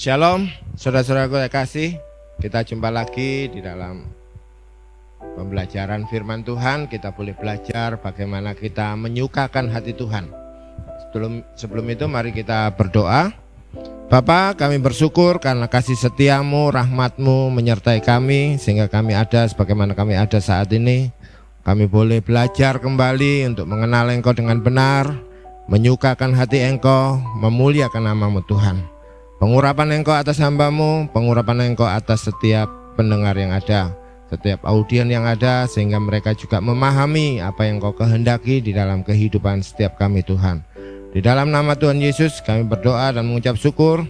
Shalom, saudara-saudaraku yang kasih. Kita jumpa lagi di dalam pembelajaran firman Tuhan. Kita boleh belajar bagaimana kita menyukakan hati Tuhan. Sebelum itu mari kita berdoa. Bapa, kami bersyukur karena kasih setiamu, rahmatmu menyertai kami sehingga kami ada sebagaimana kami ada saat ini. Kami boleh belajar kembali untuk mengenal Engkau dengan benar, menyukakan hati Engkau, memuliakan nama-Mu Tuhan. Pengurapan Engkau atas hamba-Mu, pengurapan Engkau atas setiap pendengar yang ada, setiap audien yang ada, sehingga mereka juga memahami apa yang Engkau kehendaki di dalam kehidupan setiap kami Tuhan. Di dalam nama Tuhan Yesus kami berdoa dan mengucap syukur.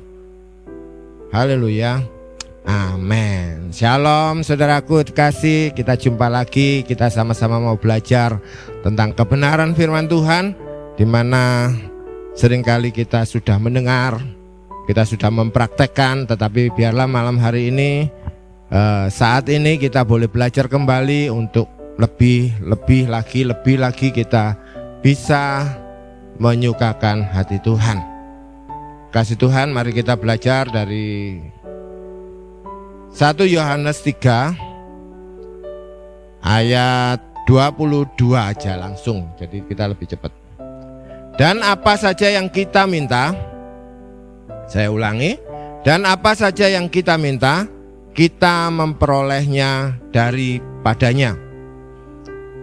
Haleluya. Amin. Shalom saudaraku kasih, kita jumpa lagi. Kita sama-sama mau belajar tentang kebenaran firman Tuhan, di mana seringkali kita sudah mendengar, kita sudah mempraktekkan, tetapi biarlah malam hari ini, saat ini kita boleh belajar kembali untuk lebih lagi kita bisa menyukakan hati Tuhan. Kasih Tuhan, mari kita belajar dari 1 Yohanes 3 ayat 22 aja langsung, jadi kita lebih cepat. Dan apa saja yang kita minta, saya ulangi, dan apa saja yang kita minta, kita memperolehnya daripadanya,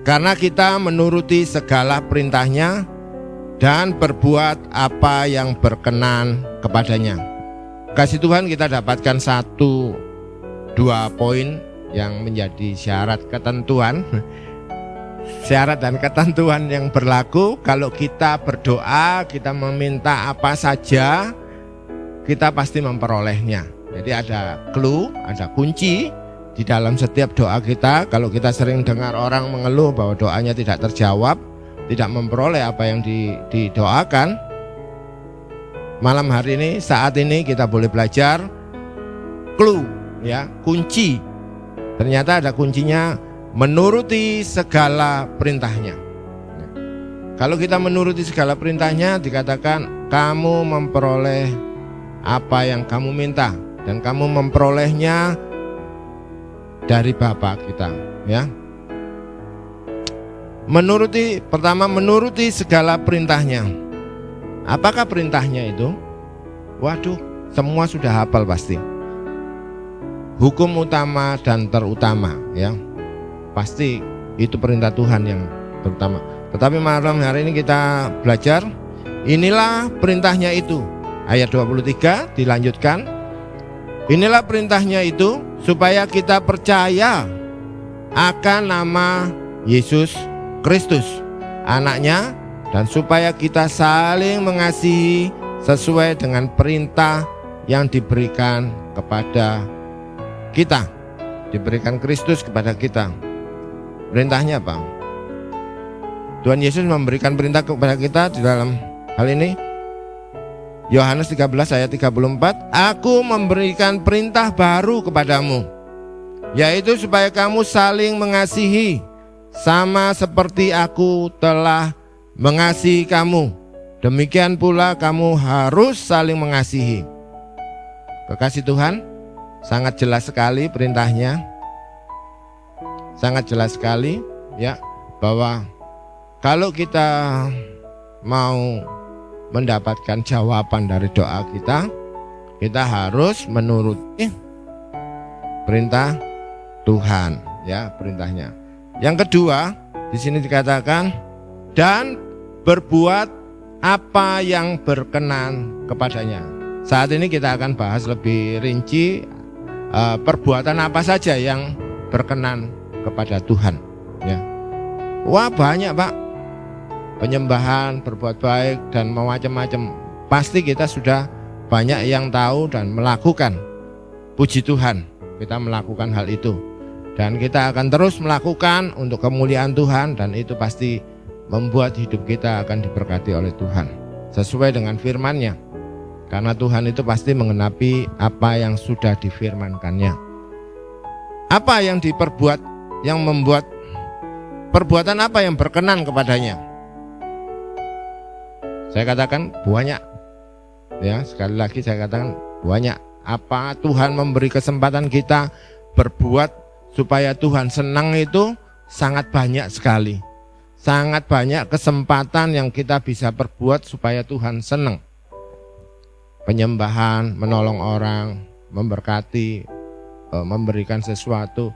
karena kita menuruti segala perintahnya dan berbuat apa yang berkenan kepadanya. Kasih Tuhan, kita dapatkan 1-2 poin yang menjadi syarat ketentuan, syarat dan ketentuan yang berlaku kalau kita berdoa, kita meminta apa saja, kita pasti memperolehnya. Jadi ada clue, ada kunci di dalam setiap doa kita. Kalau kita sering dengar orang mengeluh bahwa doanya tidak terjawab, tidak memperoleh apa yang didoakan, malam hari ini, saat ini kita boleh belajar clue, ya, kunci. Ternyata ada kuncinya, menuruti segala perintahnya. Kalau kita menuruti segala perintahnya, dikatakan kamu memperoleh apa yang kamu minta, dan kamu memperolehnya dari Bapa kita, ya. Pertama menuruti segala perintahnya. Apakah perintahnya itu? Waduh, semua sudah hafal pasti. Hukum utama dan terutama, ya. Pasti itu perintah Tuhan yang terutama. Tetapi malam hari ini kita belajar, inilah perintahnya itu. Ayat 23 dilanjutkan. Inilah perintahnya itu, supaya kita percaya akan nama Yesus Kristus, anaknya, dan supaya kita saling mengasihi sesuai dengan perintah yang diberikan kepada kita, diberikan Kristus kepada kita. Perintahnya apa? Tuhan Yesus memberikan perintah kepada kita di dalam hal ini. Yohanes 13 ayat 34, aku memberikan perintah baru kepadamu, yaitu supaya kamu saling mengasihi, sama seperti aku telah mengasihi kamu, demikian pula kamu harus saling mengasihi. Kekasih Tuhan, sangat jelas sekali perintahnya, sangat jelas sekali, ya, bahwa kalau kita mau mendapatkan jawaban dari doa kita, kita harus menuruti perintah Tuhan, ya, perintahnya. Yang kedua, di sini dikatakan dan berbuat apa yang berkenan kepadanya. Saat ini kita akan bahas lebih rinci perbuatan apa saja yang berkenan kepada Tuhan, ya. Wah, banyak, Pak. Penyembahan, berbuat baik, dan macam-macam. Pasti kita sudah banyak yang tahu dan melakukan. Puji Tuhan, kita melakukan hal itu. Dan kita akan terus melakukan untuk kemuliaan Tuhan, dan itu pasti membuat hidup kita akan diberkati oleh Tuhan sesuai dengan firman-Nya. Karena Tuhan itu pasti menggenapi apa yang sudah difirmankannya. Apa yang diperbuat, yang membuat perbuatan apa yang berkenan kepadanya? Saya katakan banyak, ya, sekali lagi saya katakan banyak. Apa Tuhan memberi kesempatan kita berbuat supaya Tuhan senang itu sangat banyak sekali. Sangat banyak kesempatan yang kita bisa perbuat supaya Tuhan senang. Penyembahan, menolong orang, memberkati, memberikan sesuatu,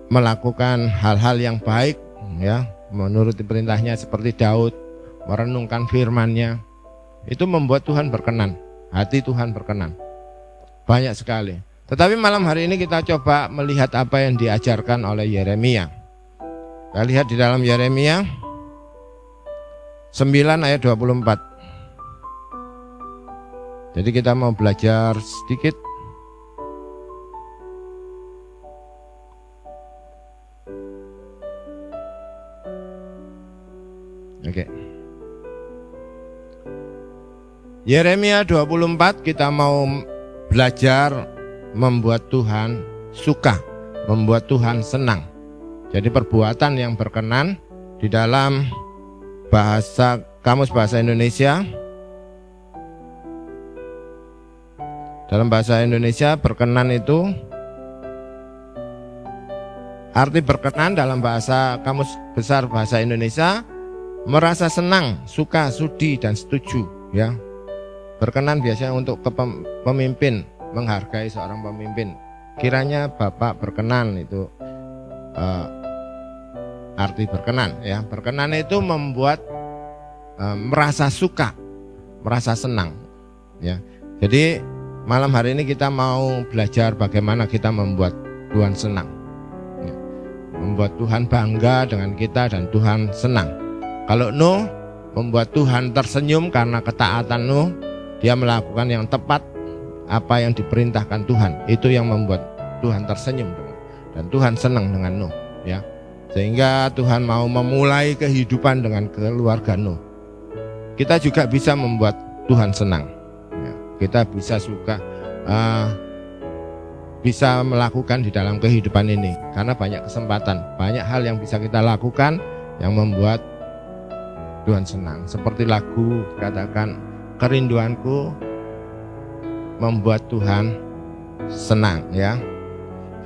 melakukan hal-hal yang baik, ya, menuruti perintahnya seperti Daud, merenungkan firman-Nya, itu membuat Tuhan berkenan, hati Tuhan berkenan. Banyak sekali. Tetapi malam hari ini kita coba melihat apa yang diajarkan oleh Yeremia. Kita lihat di dalam Yeremia 9 ayat 24. Jadi kita mau belajar sedikit. Oke. Yeremia 24 kita mau belajar membuat Tuhan suka, membuat Tuhan senang. Jadi perbuatan yang berkenan di dalam bahasa Kamus Bahasa Indonesia. Dalam bahasa Indonesia berkenan itu arti berkenan dalam bahasa Kamus Besar Bahasa Indonesia merasa senang, suka, sudi dan setuju, ya. Berkenan biasanya untuk pemimpin, menghargai seorang pemimpin. Kiranya Bapak berkenan, itu arti berkenan, ya. Berkenan itu membuat merasa suka, merasa senang, ya. Jadi malam hari ini kita mau belajar bagaimana kita membuat Tuhan senang, ya. Membuat Tuhan bangga dengan kita dan Tuhan senang. Kalau Nuh membuat Tuhan tersenyum karena ketaatan Nuh, dia melakukan yang tepat, apa yang diperintahkan Tuhan, itu yang membuat Tuhan tersenyum dan Tuhan senang dengan Nuh, ya. Sehingga Tuhan mau memulai kehidupan dengan keluarga Nuh. Kita juga bisa membuat Tuhan senang, ya. Kita bisa suka, bisa melakukan di dalam kehidupan ini, karena banyak kesempatan, banyak hal yang bisa kita lakukan yang membuat Tuhan senang. Seperti lagu katakan, kerinduanku membuat Tuhan senang, ya.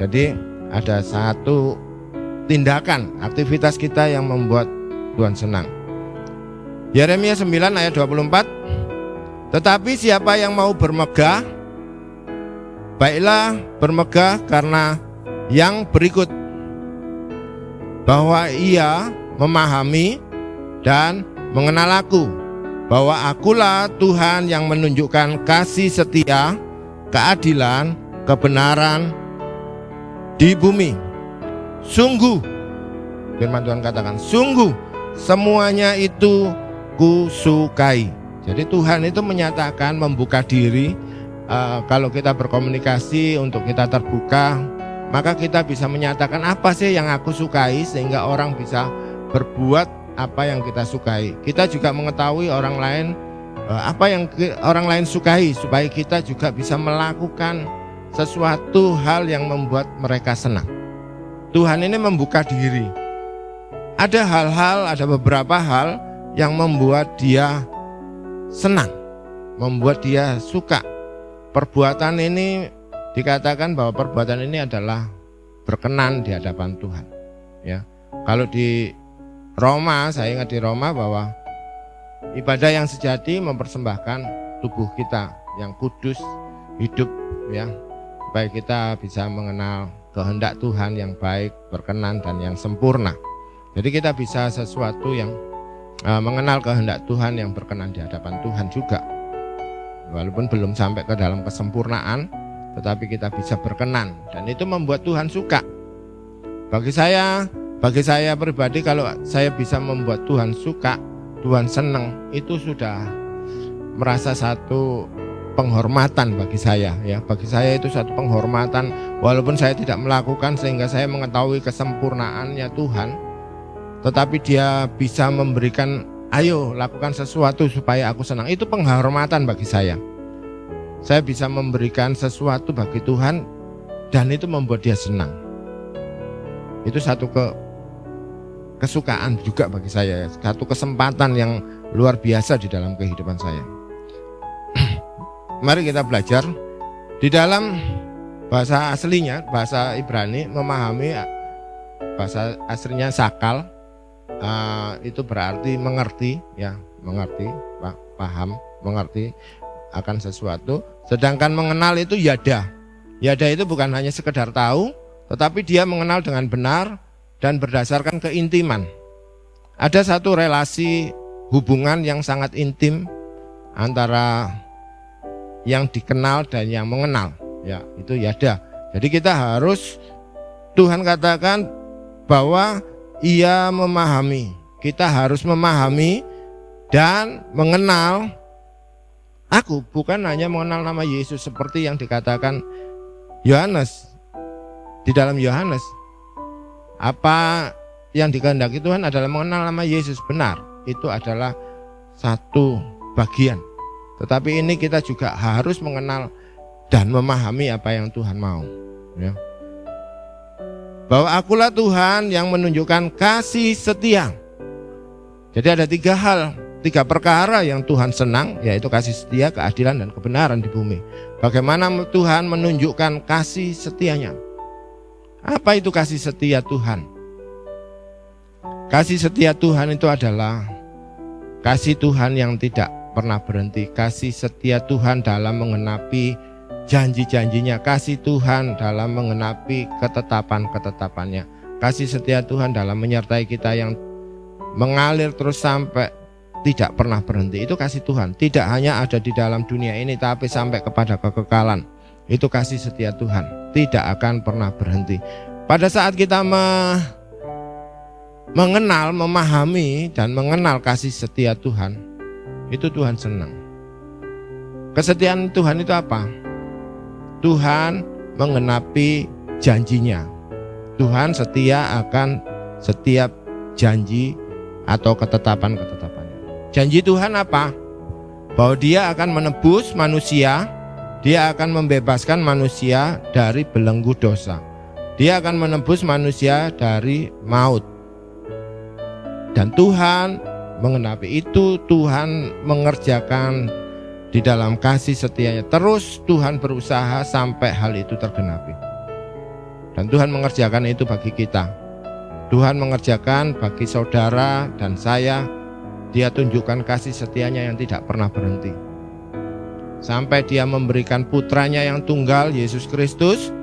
Jadi ada satu tindakan, aktivitas kita yang membuat Tuhan senang. Yeremia 9 ayat 24. Tetapi siapa yang mau bermegah, baiklah bermegah karena yang berikut, bahwa ia memahami dan mengenal aku, bahwa akulah Tuhan yang menunjukkan kasih setia, keadilan, kebenaran di bumi. Sungguh, firman Tuhan katakan, sungguh semuanya itu kusukai. Jadi Tuhan itu menyatakan, membuka diri. Kalau kita berkomunikasi untuk kita terbuka, maka kita bisa menyatakan apa sih yang aku sukai, sehingga orang bisa berbuat apa yang kita sukai. Kita juga mengetahui orang lain, apa yang orang lain sukai, supaya kita juga bisa melakukan sesuatu hal yang membuat mereka senang. Tuhan ini membuka diri. Ada hal-hal, ada beberapa hal yang membuat dia senang, membuat dia suka. Perbuatan ini dikatakan bahwa perbuatan ini adalah berkenan di hadapan Tuhan, ya. Kalau di Roma, saya ingat di Roma bahwa ibadah yang sejati mempersembahkan tubuh kita yang kudus, hidup, ya, supaya kita bisa mengenal kehendak Tuhan yang baik, berkenan dan yang sempurna. Jadi kita bisa sesuatu yang mengenal kehendak Tuhan yang berkenan di hadapan Tuhan juga. Walaupun belum sampai ke dalam kesempurnaan, tetapi kita bisa berkenan dan itu membuat Tuhan suka. Bagi saya pribadi, kalau saya bisa membuat Tuhan suka, Tuhan senang, itu sudah merasa satu penghormatan bagi saya, ya. Bagi saya itu satu penghormatan, walaupun saya tidak melakukan sehingga saya mengetahui kesempurnaannya Tuhan, tetapi Dia bisa memberikan, ayo lakukan sesuatu supaya aku senang. Itu penghormatan bagi saya. Saya bisa memberikan sesuatu bagi Tuhan dan itu membuat Dia senang. Itu satu kesukaan juga bagi saya, satu kesempatan yang luar biasa di dalam kehidupan saya. mari kita belajar di dalam bahasa aslinya, bahasa Ibrani, memahami bahasa aslinya sakal, itu berarti mengerti, ya, mengerti, paham, mengerti akan sesuatu. Sedangkan mengenal itu yada. Yada itu bukan hanya sekedar tahu, tetapi dia mengenal dengan benar dan berdasarkan keintiman. Ada satu relasi hubungan yang sangat intim antara yang dikenal dan yang mengenal, ya, itu yada. Jadi kita harus, Tuhan katakan bahwa Ia memahami. Kita harus memahami dan mengenal aku, bukan hanya mengenal nama Yesus seperti yang dikatakan Yohanes. Di dalam Yohanes, apa yang dikehendaki Tuhan adalah mengenal nama Yesus, benar. Itu adalah satu bagian. Tetapi ini kita juga harus mengenal dan memahami apa yang Tuhan mau, ya. Bahwa akulah Tuhan yang menunjukkan kasih setia. Jadi ada 3 hal, 3 perkara yang Tuhan senang, yaitu kasih setia, keadilan, dan kebenaran di bumi. Bagaimana Tuhan menunjukkan kasih setianya? Apa itu kasih setia Tuhan? Kasih setia Tuhan itu adalah kasih Tuhan yang tidak pernah berhenti. Kasih setia Tuhan dalam mengenapi janji-janjinya. Kasih Tuhan dalam mengenapi ketetapan-ketetapannya. Kasih setia Tuhan dalam menyertai kita yang mengalir terus sampai tidak pernah berhenti. Itu kasih Tuhan. Tidak hanya ada di dalam dunia ini, tapi sampai kepada kekekalan. Itu kasih setia Tuhan. Tidak akan pernah berhenti. Pada saat kita mengenal, memahami, dan mengenal kasih setia Tuhan, itu Tuhan senang. Kesetiaan Tuhan itu apa? Tuhan menggenapi janjinya. Tuhan setia akan setiap janji atau ketetapan-ketetapannya. Janji Tuhan apa? Bahwa Dia akan menebus manusia, Dia akan membebaskan manusia dari belenggu dosa. Dia akan menebus manusia dari maut. Dan Tuhan menggenapi itu, Tuhan mengerjakan di dalam kasih setianya. Terus Tuhan berusaha sampai hal itu tergenapi. Dan Tuhan mengerjakan itu bagi kita. Tuhan mengerjakan bagi saudara dan saya. Dia tunjukkan kasih setianya yang tidak pernah berhenti. Sampai Dia memberikan putranya yang tunggal, Yesus Kristus,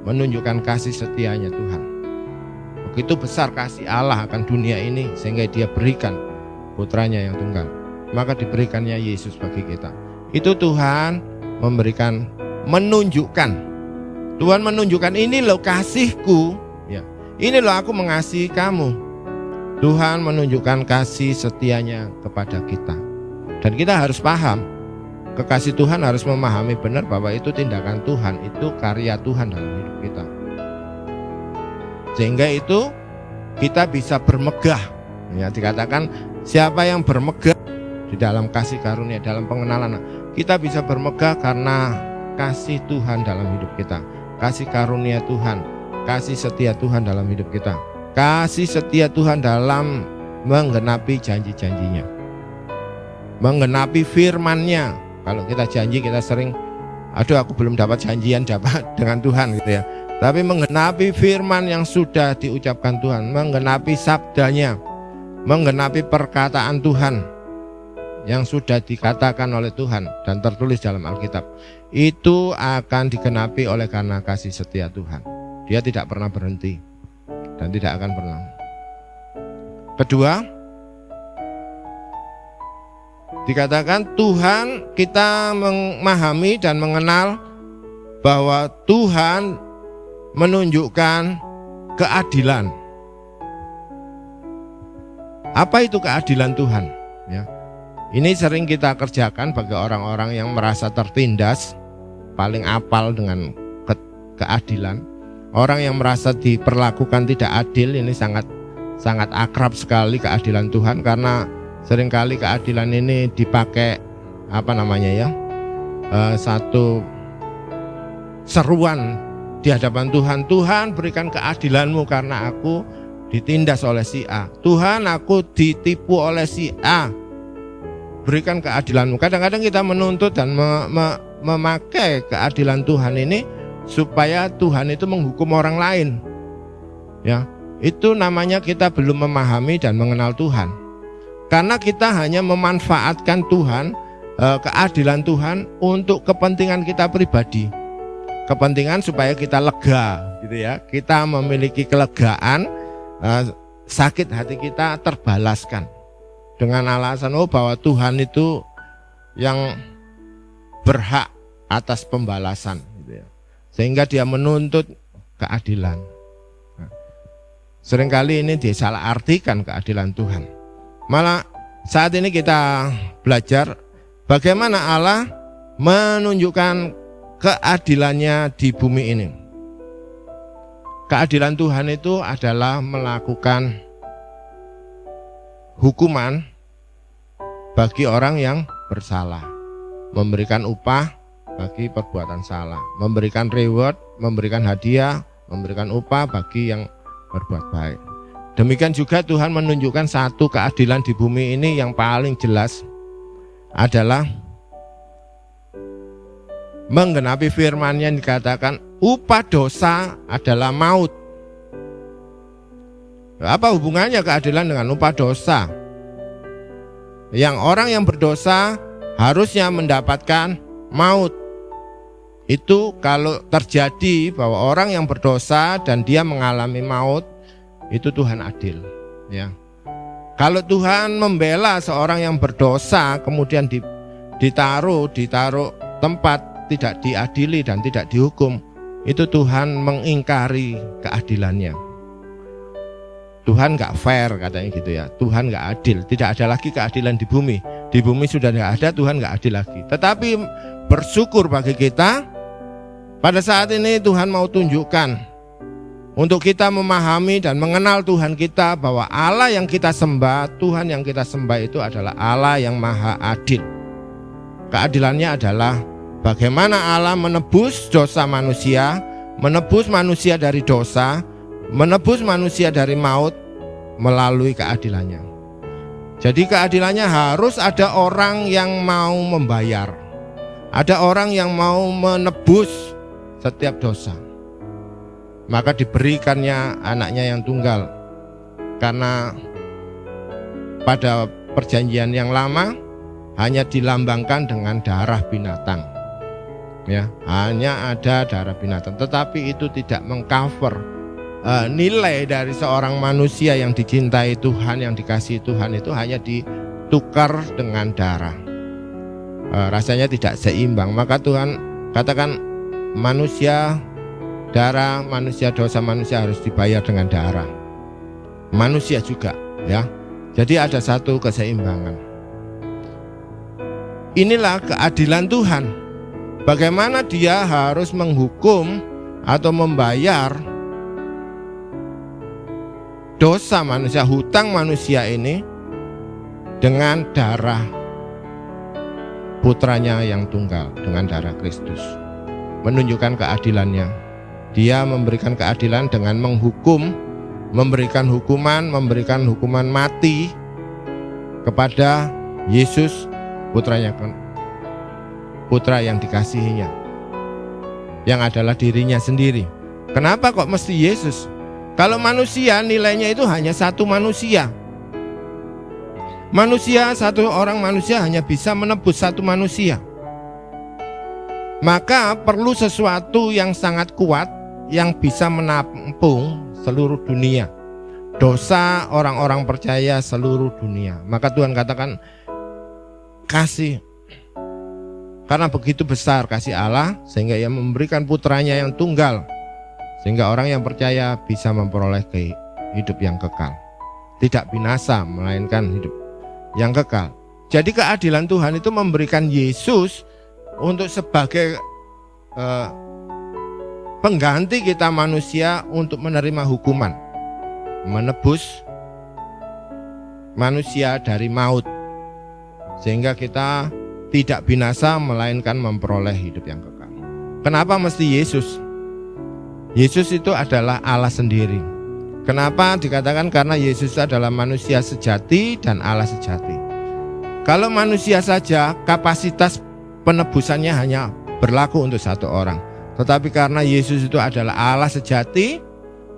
menunjukkan kasih setianya Tuhan. Begitu besar kasih Allah akan dunia ini sehingga Dia berikan putranya yang tunggal. Maka diberikannya Yesus bagi kita. Itu Tuhan memberikan, menunjukkan. Tuhan menunjukkan, ini loh kasihku, ya. Ini loh aku mengasihi kamu. Tuhan menunjukkan kasih setianya kepada kita. Dan kita harus paham, kekasih Tuhan harus memahami benar bahwa itu tindakan Tuhan, itu karya Tuhan dalam hidup kita. Sehingga itu kita bisa bermegah. Ya, dikatakan siapa yang bermegah di dalam kasih karunia, dalam pengenalan, kita bisa bermegah karena kasih Tuhan dalam hidup kita. Kasih karunia Tuhan, kasih setia Tuhan dalam hidup kita. Kasih setia Tuhan dalam menggenapi janji-janjinya, menggenapi firman-Nya. Kalau kita janji, kita sering, aduh aku belum dapat janjian dapat dengan Tuhan gitu ya. Tapi menggenapi firman yang sudah diucapkan Tuhan, menggenapi sabdanya, menggenapi perkataan Tuhan yang sudah dikatakan oleh Tuhan dan tertulis dalam Alkitab, itu akan digenapi oleh karena kasih setia Tuhan. Dia tidak pernah berhenti dan tidak akan pernah. Kedua, dikatakan Tuhan, kita memahami dan mengenal bahwa Tuhan menunjukkan keadilan. Apa itu keadilan Tuhan? Ya. Ini sering kita kerjakan bagi orang-orang yang merasa tertindas, paling apal dengan keadilan. Orang yang merasa diperlakukan tidak adil, ini sangat akrab sekali keadilan Tuhan, karena seringkali keadilan ini dipakai satu seruan di hadapan Tuhan. Tuhan, berikan keadilanmu karena aku ditindas oleh si A. Tuhan, aku ditipu oleh si A, berikan keadilanmu. Kadang-kadang kita menuntut dan memakai keadilan Tuhan ini supaya Tuhan itu menghukum orang lain. Ya, itu namanya kita belum memahami dan mengenal Tuhan. Karena kita hanya memanfaatkan Tuhan, keadilan Tuhan untuk kepentingan kita pribadi. Kepentingan supaya kita lega, gitu ya. Kita memiliki kelegaan, sakit hati kita terbalaskan dengan alasan bahwa Tuhan itu yang berhak atas pembalasan, gitu ya. Sehingga dia menuntut keadilan. Seringkali ini disalahartikan keadilan Tuhan. Malah saat ini kita belajar bagaimana Allah menunjukkan keadilannya di bumi ini. Keadilan Tuhan itu adalah melakukan hukuman bagi orang yang bersalah, memberikan upah bagi perbuatan salah, memberikan reward, memberikan hadiah, memberikan upah bagi yang berbuat baik. Demikian juga Tuhan menunjukkan satu keadilan di bumi ini yang paling jelas adalah menggenapi firman-Nya yang dikatakan upah dosa adalah maut. Apa hubungannya keadilan dengan upah dosa? Yang orang yang berdosa harusnya mendapatkan maut. Itu kalau terjadi bahwa orang yang berdosa dan dia mengalami maut, itu Tuhan adil, ya. Kalau Tuhan membela seorang yang berdosa kemudian ditaruh tempat tidak diadili dan tidak dihukum, itu Tuhan mengingkari keadilannya. Tuhan gak fair katanya gitu ya. Tuhan gak adil, tidak ada lagi keadilan di bumi. Di bumi sudah tidak ada, Tuhan gak adil lagi. Tetapi bersyukur bagi kita, pada saat ini Tuhan mau tunjukkan untuk kita memahami dan mengenal Tuhan kita, bahwa Allah yang kita sembah, Tuhan yang kita sembah itu adalah Allah yang maha adil. Keadilannya adalah bagaimana Allah menebus dosa manusia, menebus manusia dari dosa, menebus manusia dari maut melalui keadilannya. Jadi keadilannya harus ada orang yang mau membayar, ada orang yang mau menebus setiap dosa. Maka diberikannya anaknya yang tunggal. Karena pada perjanjian yang lama hanya dilambangkan dengan darah binatang, ya, hanya ada darah binatang. Tetapi itu tidak mengcover nilai dari seorang manusia yang dicintai Tuhan, yang dikasihi Tuhan, itu hanya ditukar dengan darah. Rasanya tidak seimbang. Maka Tuhan katakan darah manusia, dosa manusia harus dibayar dengan darah manusia juga, ya. Jadi ada satu keseimbangan. Inilah keadilan Tuhan. Bagaimana dia harus menghukum atau membayar dosa manusia, hutang manusia ini dengan darah putranya yang tunggal, dengan darah Kristus. Menunjukkan keadilannya. Dia memberikan keadilan dengan menghukum, memberikan hukuman mati kepada Yesus, putra yang dikasihinya, yang adalah dirinya sendiri. Kenapa kok mesti Yesus? Kalau manusia nilainya itu hanya satu manusia. Satu orang manusia hanya bisa menebus satu manusia. Maka perlu sesuatu yang sangat kuat yang bisa menampung seluruh dunia, dosa orang-orang percaya seluruh dunia. Maka Tuhan katakan kasih, karena begitu besar kasih Allah sehingga Ia memberikan putranya yang tunggal, sehingga orang yang percaya bisa memperoleh hidup yang kekal, tidak binasa melainkan hidup yang kekal. Jadi keadilan Tuhan itu memberikan Yesus untuk sebagai pengganti kita manusia untuk menerima hukuman, menebus manusia dari maut, sehingga kita tidak binasa melainkan memperoleh hidup yang kekal. Kenapa mesti Yesus? Yesus itu adalah Allah sendiri. Kenapa dikatakan? Karena Yesus adalah manusia sejati dan Allah sejati. Kalau manusia saja kapasitas penebusannya hanya berlaku untuk satu orang. Tetapi karena Yesus itu adalah Allah sejati,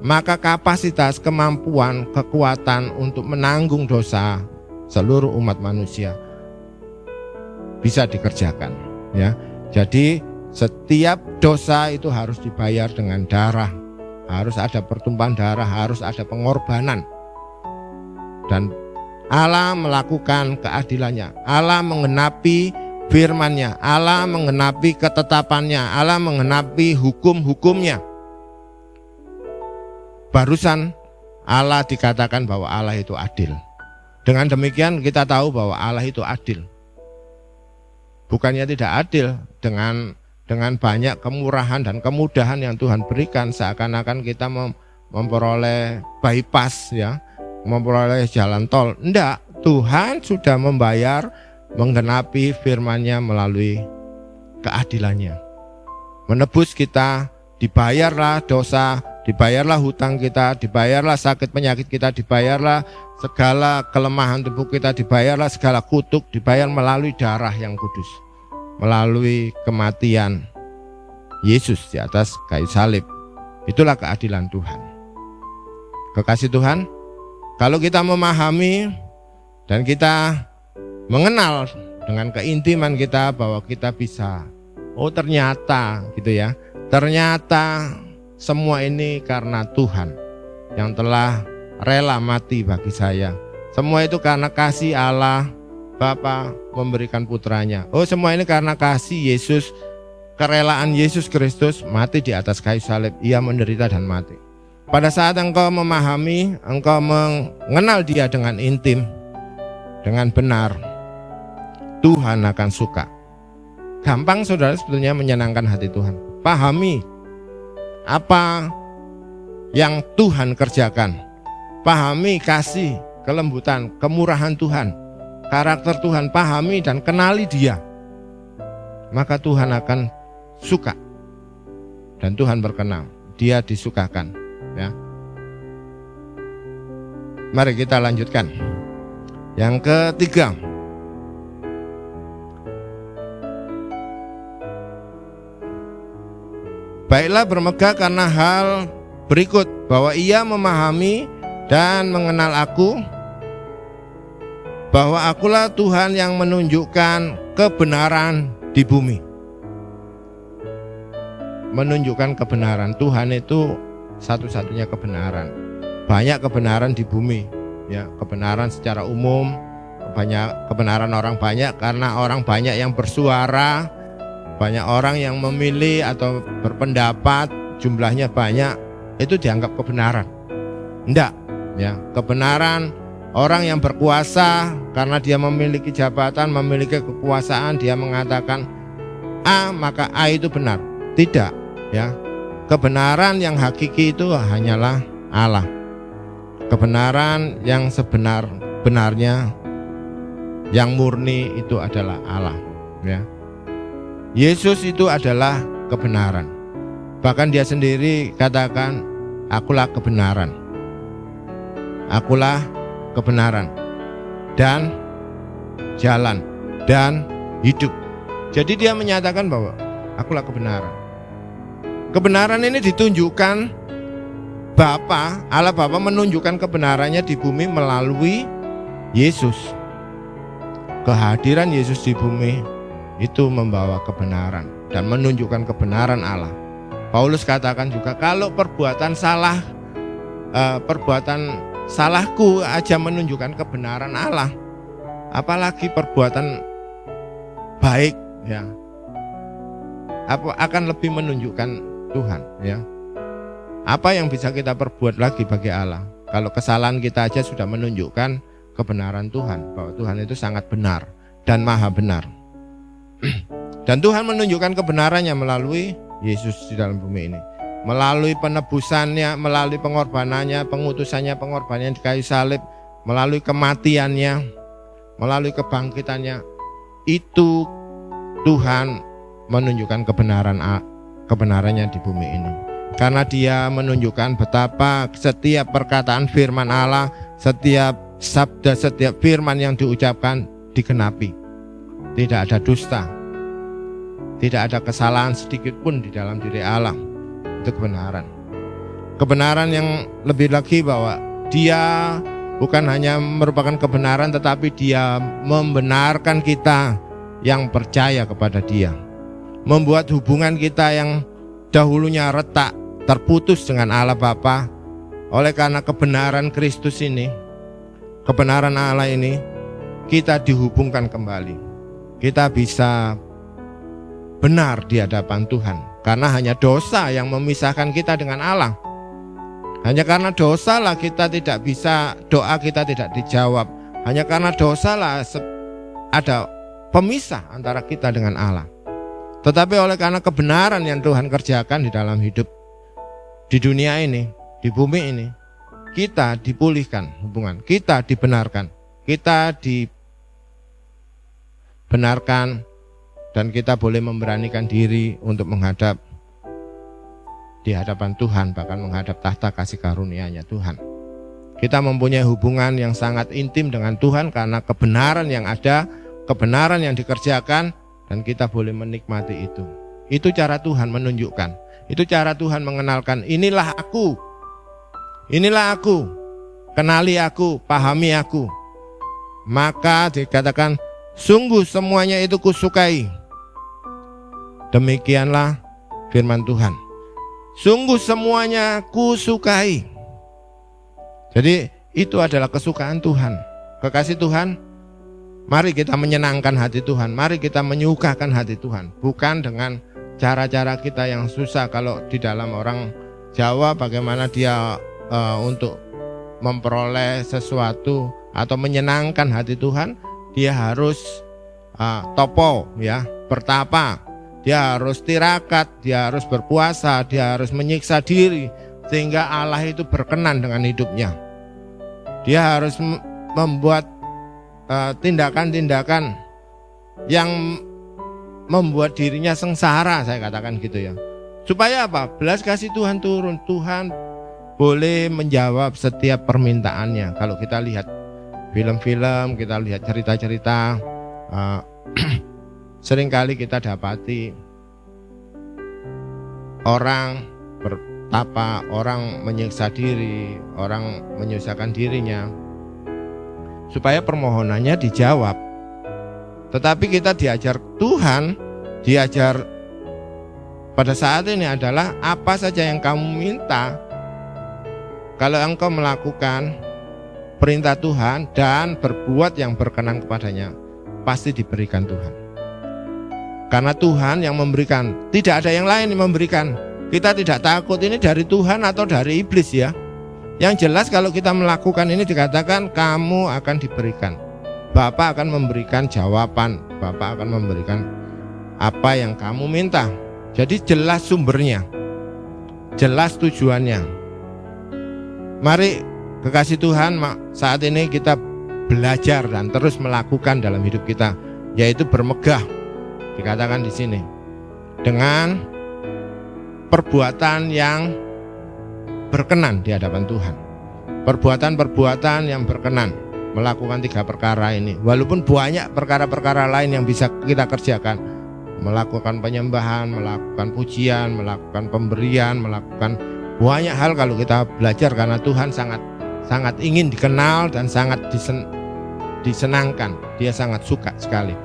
maka kapasitas, kemampuan, kekuatan untuk menanggung dosa seluruh umat manusia bisa dikerjakan, ya. Jadi setiap dosa itu harus dibayar dengan darah, harus ada pertumpahan darah, harus ada pengorbanan. Dan Allah melakukan keadilannya, Allah menggenapi firman-Nya, Allah menggenapi ketetapannya, Allah menggenapi hukum-hukumnya. Barusan Allah dikatakan bahwa Allah itu adil. Dengan demikian kita tahu bahwa Allah itu adil. Bukannya tidak adil dengan banyak kemurahan dan kemudahan yang Tuhan berikan, seakan-akan kita memperoleh bypass, ya, memperoleh jalan tol. Enggak, Tuhan sudah membayar, menggenapi firman-Nya melalui keadilannya. Menebus kita, dibayarlah dosa, dibayarlah hutang kita, dibayarlah sakit penyakit kita, dibayarlah segala kelemahan tubuh kita, dibayarlah segala kutuk, dibayar melalui darah yang kudus, melalui kematian Yesus di atas kayu salib. Itulah keadilan Tuhan. Kekasih Tuhan, kalau kita memahami dan kita mengenal dengan keintiman kita bahwa kita bisa, oh ternyata gitu ya, ternyata semua ini karena Tuhan yang telah rela mati bagi saya. Semua itu karena kasih Allah Bapa memberikan putranya. Oh, semua ini karena kasih Yesus, kerelaan Yesus Kristus mati di atas kayu salib. Ia menderita dan mati. Pada saat engkau memahami, engkau mengenal Dia dengan intim, dengan benar, Tuhan akan suka. Gampang saudara sebetulnya menyenangkan hati Tuhan. Pahami apa yang Tuhan kerjakan. Pahami kasih, kelembutan, kemurahan Tuhan, karakter Tuhan, pahami dan kenali Dia. Maka Tuhan akan suka. Dan Tuhan berkenan, Dia disukakan, ya. Mari kita lanjutkan. Yang ketiga, baiklah bermegah karena hal berikut, bahwa ia memahami dan mengenal aku, bahwa akulah Tuhan yang menunjukkan kebenaran di bumi. Menunjukkan kebenaran, Tuhan itu satu-satunya kebenaran. Banyak kebenaran di bumi, ya, kebenaran secara umum, banyak kebenaran orang banyak karena orang banyak yang bersuara, banyak orang yang memilih atau berpendapat, jumlahnya banyak, itu dianggap kebenaran. Enggak, ya, kebenaran orang yang berkuasa karena dia memiliki jabatan, memiliki kekuasaan, dia mengatakan A, maka A itu benar. Tidak, ya. Kebenaran yang hakiki itu hanyalah Allah. Kebenaran yang sebenar-benarnya, yang murni itu adalah Allah, ya. Yesus itu adalah kebenaran. Bahkan Dia sendiri katakan, akulah kebenaran. Akulah kebenaran dan jalan dan hidup. Jadi Dia menyatakan bahwa akulah kebenaran. Kebenaran ini ditunjukkan Bapa, Allah Bapa menunjukkan kebenarannya di bumi melalui Yesus. Kehadiran Yesus di bumi itu membawa kebenaran dan menunjukkan kebenaran Allah. Paulus katakan juga, kalau perbuatan salahku aja menunjukkan kebenaran Allah, apalagi perbuatan baik, ya, apa akan lebih menunjukkan Tuhan, ya. Apa yang bisa kita perbuat lagi bagi Allah kalau kesalahan kita aja sudah menunjukkan kebenaran Tuhan, bahwa Tuhan itu sangat benar dan maha benar. Dan Tuhan menunjukkan kebenarannya melalui Yesus di dalam bumi ini, melalui penebusannya, melalui pengorbanannya, pengorbanannya di kayu salib, melalui kematiannya, melalui kebangkitannya. Itu Tuhan menunjukkan kebenarannya di bumi ini. Karena Dia menunjukkan betapa setiap perkataan firman Allah, setiap sabda, setiap firman yang diucapkan digenapi. Tidak ada dusta, Tidak ada kesalahan sedikit pun di dalam diri Allah. Itu kebenaran. Kebenaran yang lebih lagi bahwa Dia bukan hanya merupakan kebenaran, tetapi Dia membenarkan kita yang percaya kepada Dia. Membuat hubungan kita yang dahulunya retak, terputus dengan Allah Bapa. Oleh karena kebenaran Kristus ini, kebenaran Allah ini, kita dihubungkan kembali. Kita bisa benar di hadapan Tuhan. Karena hanya dosa yang memisahkan kita dengan Allah. Hanya karena dosa lah kita tidak bisa, doa kita tidak dijawab. Hanya karena dosa lah ada pemisah antara kita dengan Allah. Tetapi oleh karena kebenaran yang Tuhan kerjakan di dalam hidup di dunia ini, di bumi ini, kita dipulihkan hubungan, kita dibenarkan, dan kita boleh memberanikan diri untuk menghadap di hadapan Tuhan, bahkan menghadap tahta kasih karunia-Nya Tuhan. Kita mempunyai hubungan yang sangat intim dengan Tuhan karena kebenaran yang ada, kebenaran yang dikerjakan, dan kita boleh menikmati itu. Itu cara Tuhan menunjukkan. Itu cara Tuhan mengenalkan, inilah aku. Inilah aku. Kenali aku, pahami aku. Maka dikatakan, sungguh semuanya itu kusukai. Demikianlah firman Tuhan. Sungguh semuanya kusukai. Jadi itu adalah kesukaan Tuhan. Kekasih Tuhan, mari kita menyenangkan hati Tuhan. Mari kita menyukakan hati Tuhan. Bukan dengan cara-cara kita yang susah. Kalau di dalam orang Jawa bagaimana dia untuk memperoleh sesuatu atau menyenangkan hati Tuhan, dia harus topo, ya, bertapa. Dia harus tirakat, dia harus berpuasa, dia harus menyiksa diri sehingga Allah itu berkenan dengan hidupnya. Dia harus membuat tindakan-tindakan yang membuat dirinya sengsara, saya katakan gitu ya. Supaya apa? Belas kasih Tuhan turun. Tuhan boleh menjawab setiap permintaannya. Kalau kita lihat film-film, kita lihat cerita-cerita, seringkali kita dapati orang bertapa, orang menyiksa diri, orang menyusahkan dirinya supaya permohonannya dijawab. Tetapi kita diajar Tuhan, diajar pada saat ini adalah apa saja yang kamu minta, kalau engkau melakukan perintah Tuhan dan berbuat yang berkenan kepadanya, pasti diberikan Tuhan. Karena Tuhan yang memberikan, tidak ada yang lain yang memberikan. Kita tidak takut ini dari Tuhan atau dari iblis ya. Yang jelas kalau kita melakukan ini dikatakan kamu akan diberikan. Bapa akan memberikan jawaban, Bapa akan memberikan apa yang kamu minta. Jadi jelas sumbernya, jelas tujuannya. Mari kekasih Tuhan, saat ini kita belajar dan terus melakukan dalam hidup kita, yaitu bermegah. Dikatakan di sini dengan perbuatan yang berkenan di hadapan Tuhan. Perbuatan-perbuatan yang berkenan, melakukan 3 perkara ini. Walaupun banyak perkara-perkara lain yang bisa kita kerjakan, melakukan penyembahan, melakukan pujian, melakukan pemberian, melakukan banyak hal kalau kita belajar, karena Tuhan sangat ingin dikenal dan sangat disenangkan. Dia sangat suka sekali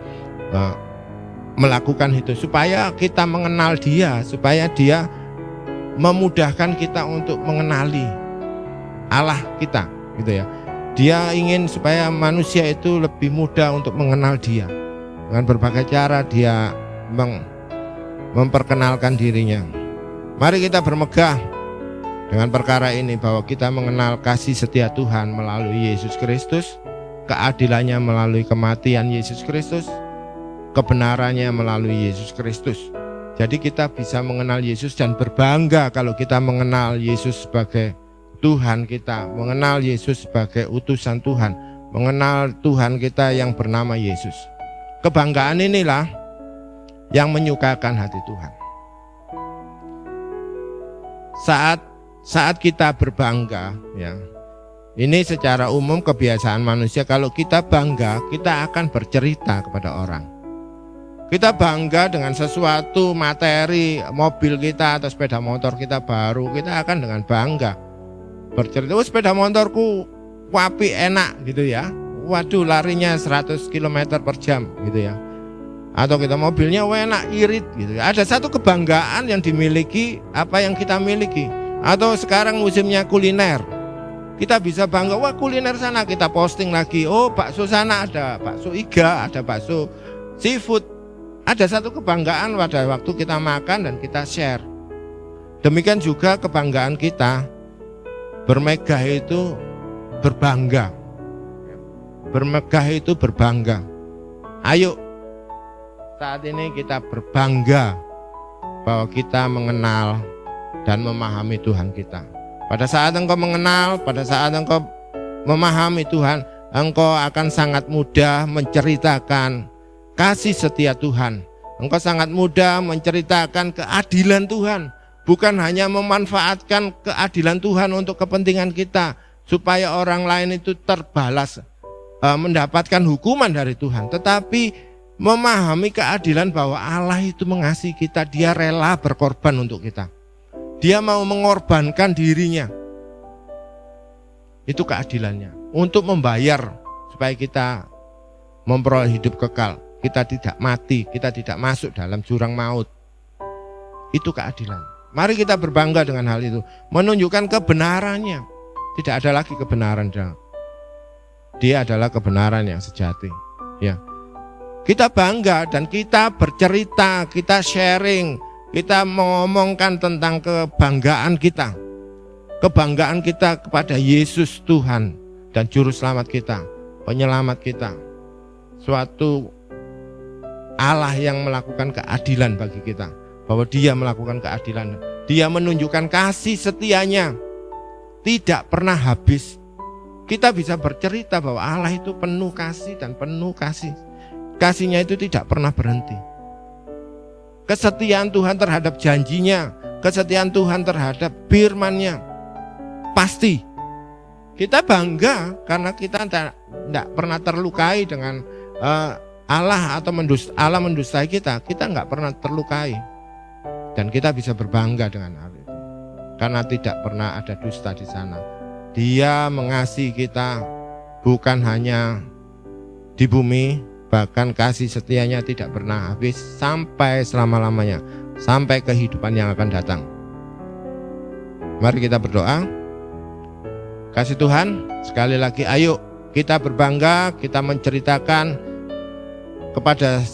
melakukan itu supaya kita mengenal Dia, supaya Dia memudahkan kita untuk mengenali Allah kita, gitu ya. Dia ingin supaya manusia itu lebih mudah untuk mengenal Dia. Dengan berbagai cara Dia memperkenalkan dirinya. Mari kita bermegah dengan perkara ini, bahwa kita mengenal kasih setia Tuhan melalui Yesus Kristus, keadilannya melalui kematian Yesus Kristus, kebenarannya melalui Yesus Kristus. Jadi kita bisa mengenal Yesus dan berbangga kalau kita mengenal Yesus sebagai Tuhan kita, mengenal Yesus sebagai utusan Tuhan, mengenal Tuhan kita yang bernama Yesus. Kebanggaan inilah yang menyukakan hati Tuhan. Saat kita berbangga, ya, ini secara umum kebiasaan manusia, kalau kita bangga kita akan bercerita kepada orang. Kita bangga dengan sesuatu materi, mobil kita atau sepeda motor kita baru, kita akan dengan bangga bercerita, oh sepeda motorku wapi enak gitu ya. Waduh larinya 100 km per jam gitu ya. Atau kita mobilnya enak irit gitu ya. Ada satu kebanggaan yang dimiliki apa yang kita miliki. Atau sekarang musimnya kuliner, kita bisa bangga, wah kuliner sana kita posting lagi, oh bakso sana ada bakso iga, ada bakso seafood. Ada satu kebanggaan pada waktu kita makan dan kita share. Demikian juga kebanggaan kita bermegah itu berbangga. Bermegah itu berbangga. Ayo saat ini kita berbangga bahwa kita mengenal dan memahami Tuhan kita. Pada saat engkau mengenal, pada saat engkau memahami Tuhan, engkau akan sangat mudah menceritakan kasih setia Tuhan. Engkau sangat mudah menceritakan keadilan Tuhan. Bukan hanya memanfaatkan keadilan Tuhan untuk kepentingan kita, supaya orang lain itu terbalas, mendapatkan hukuman dari Tuhan. Tetapi memahami keadilan bahwa Allah itu mengasihi kita, Dia rela berkorban untuk kita. Dia mau mengorbankan dirinya. Itu keadilannya. Untuk membayar supaya kita memperoleh hidup kekal. Kita tidak mati, kita tidak masuk dalam jurang maut. Itu keadilan. Mari kita berbangga dengan hal itu. Menunjukkan kebenarannya. Tidak ada lagi kebenaran. Dia adalah kebenaran yang sejati. Ya. Kita bangga dan kita bercerita, kita sharing, kita mengomongkan tentang kebanggaan kita. Kebanggaan kita kepada Yesus Tuhan dan Juru Selamat kita, penyelamat kita. Suatu Allah yang melakukan keadilan bagi kita. Bahwa Dia melakukan keadilan. Dia menunjukkan kasih setianya. Tidak pernah habis. Kita bisa bercerita bahwa Allah itu penuh kasih dan penuh kasih. Kasihnya itu tidak pernah berhenti. Kesetiaan Tuhan terhadap janjinya, kesetiaan Tuhan terhadap firman-Nya pasti. Kita bangga karena kita tidak pernah terlukai dengan Allah atau Allah mendustai kita nggak pernah terlukai. Dan kita bisa berbangga dengan hal itu. Karena tidak pernah ada dusta di sana. Dia mengasihi kita bukan hanya di bumi, bahkan kasih setianya tidak pernah habis sampai selama-lamanya, sampai kehidupan yang akan datang. Mari kita berdoa. Kasih Tuhan, sekali lagi ayo kita berbangga, kita menceritakan kepada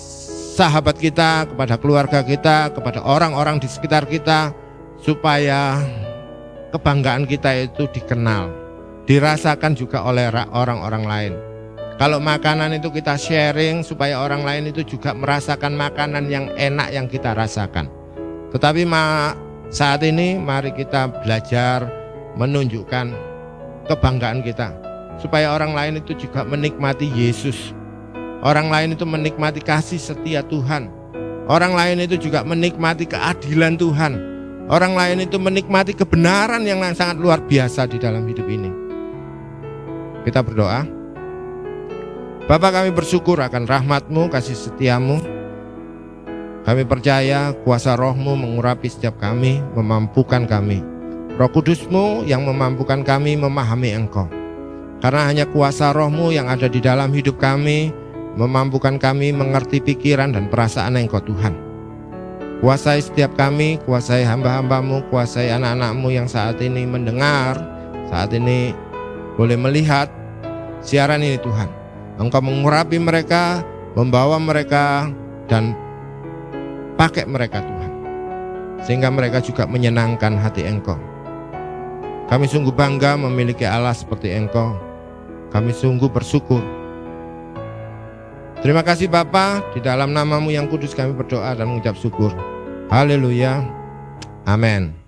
sahabat kita, kepada keluarga kita, kepada orang-orang di sekitar kita, supaya kebanggaan kita itu dikenal, dirasakan juga oleh orang-orang lain. Kalau makanan itu kita sharing supaya orang lain itu juga merasakan makanan yang enak yang kita rasakan. Tetapi saat ini mari kita belajar menunjukkan kebanggaan kita, supaya orang lain itu juga menikmati Yesus. Orang lain itu menikmati kasih setia Tuhan. Orang lain itu juga menikmati keadilan Tuhan. Orang lain itu menikmati kebenaran yang sangat luar biasa di dalam hidup ini. Kita berdoa. Bapa, kami bersyukur akan rahmat-Mu, kasih setia-Mu. Kami percaya kuasa Roh-Mu mengurapi setiap kami, memampukan kami. Roh Kudus-Mu yang memampukan kami memahami Engkau. Karena hanya kuasa Roh-Mu yang ada di dalam hidup kami, memampukan kami mengerti pikiran dan perasaan Engkau Tuhan. Kuasai setiap kami, kuasai hamba-hamba-Mu, kuasai anak-anak-Mu yang saat ini mendengar, saat ini boleh melihat siaran ini Tuhan. Engkau mengurapi mereka, membawa mereka dan pakai mereka Tuhan. Sehingga mereka juga menyenangkan hati Engkau. Kami sungguh bangga memiliki Allah seperti Engkau. Kami sungguh bersyukur. Terima kasih Bapa, di dalam nama-Mu yang kudus kami berdoa dan mengucap syukur. Haleluya. Amin.